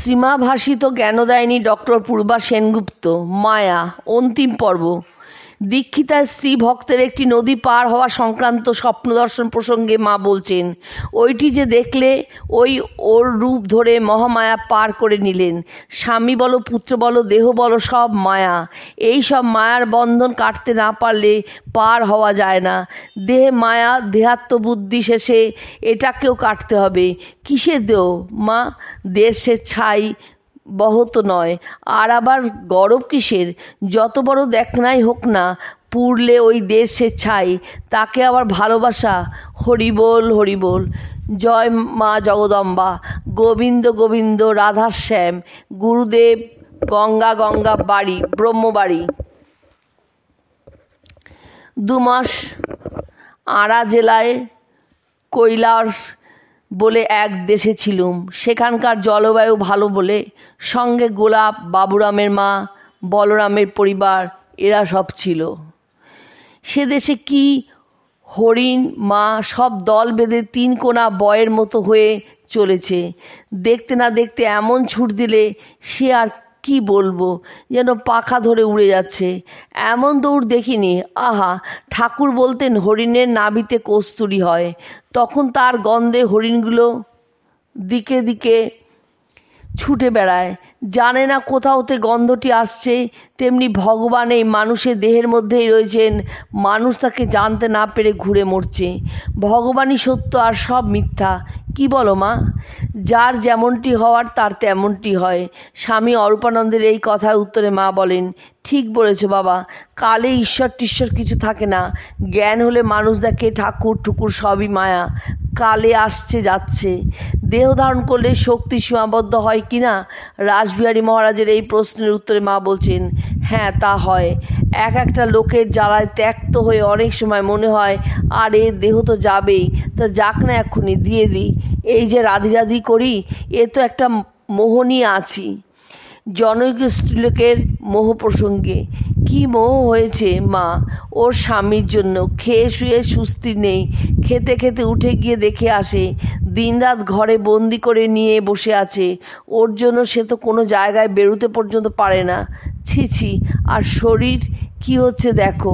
শ্রীমাভাষিত Gyandayini doctor পূর্বা সেনগুপ্ত। মায়া অন্তিম পর্ব। দীক্ষিতার স্ত্রী ভক্তের একটি নদী পার হওয়া সংক্রান্ত স্বপ্ন দর্শন প্রসঙ্গে মা বলছেন, ওইটি যে দেখলে ওর রূপ ধরে মহামায়া পার করে নিলেন। স্বামী বলো, পুত্র বলো, দেহ বলো, সব মায়া। এই সব মায়ার বন্ধন কাটতে না পারলে পার হওয়া যায় না। দেহে মায়া, দেহাত্মবুদ্ধি শেষে এটাকেও কাটতে হবে। কিসের দেহ মা? দেশের ছাই বহত নয়। আর আবার গরব কিসের? যত বড় দেখনাই হোক না, পুড়লে ওই দেশের ছাই, তাকে আবার ভালোবাসা। হরিবোল হরিবোল। জয় মা জগদম্বা। গোবিন্দ গোবিন্দ। রাধাশ্যাম। গুরুদেব। গঙ্গা গঙ্গা বাড়ি, ব্রহ্মবাড়ি। 2 মাস আরা জেলায় কৈলাস বলে এক দেশে ছিলুম। সেখানকার জলবায়ু ভালো বলে, সঙ্গে গোলাপ, বাবুরামের মা, বলরামের পরিবার, এরা সব ছিল। সে দেশে কি হরিণ মা, সব দল বেঁধে 3 কোনা বয়ের মতো হয়ে চলেছে। দেখতে না দেখতে এমন ছুট দিলে সে আর কি বলবো, যেন পাখা ধরে উড়ে যাচ্ছে। এমন দৌড় দেখিনি। আহা, ঠাকুর বলতেন হরিণের নাভিতে কস্তুরী হয়, তখন তার গন্ধে হরিণগুলো দিকে দিকে ছুটে বেড়ায়। জানে না কোথাওতে গন্ধটি আসছে। তেমনি ভগবান এই মানুষের দেহের মধ্যেই রয়েছেন, মানুষ তাকে জানতে না পেরে ঘুরে মরছে। ভগবানই সত্য আর সব মিথ্যা। কি বলো মা? যার যেমনটি হওয়ার তার তেমনটি হয়। স্বামী অরূপানন্দের এই কথার উত্তরে মা বলেন, ঠিক বলেছ বাবা, কালে ঈশ্বর টিশ্বর কিছু থাকে না। জ্ঞান হলে মানুষ দেখে ঠাকুর ঠুকুর সবই মায়া, কালে আসছে যাচ্ছে। দেহ ধারণ করলে শক্তি সীমাবদ্ধ হয় কি না? রাসবিহারী মহারাজের এই প্রশ্নের উত্তরে মা বলছেন, হ্যাঁ তা হয়। একটা লোকের জ্বালায় ত্যক্ত হয়ে অনেক সময় মনে হয়, আর এ দেহ তো যাবেই, তা যাক না, এক্ষুনি দিয়ে দিই। এই যে রাধি রাধি করি, এ তো একটা মোহ নিয়ে আছি। জনৈক স্ত্রীলোকের মোহ প্রসঙ্গে। কি মোহ হয়েছে মা ওর স্বামীর জন্য। খেয়ে শুয়ে সুস্থি নেই। খেতে খেতে উঠে গিয়ে দেখে আসে দিনরাত ঘরে বন্দি করে নিয়ে বসে আছে। ওর জন্য সে তো কোনো জায়গায় বেরোতে পর্যন্ত পারে না। ছি ছি। আর শরীর কি হচ্ছে দেখো।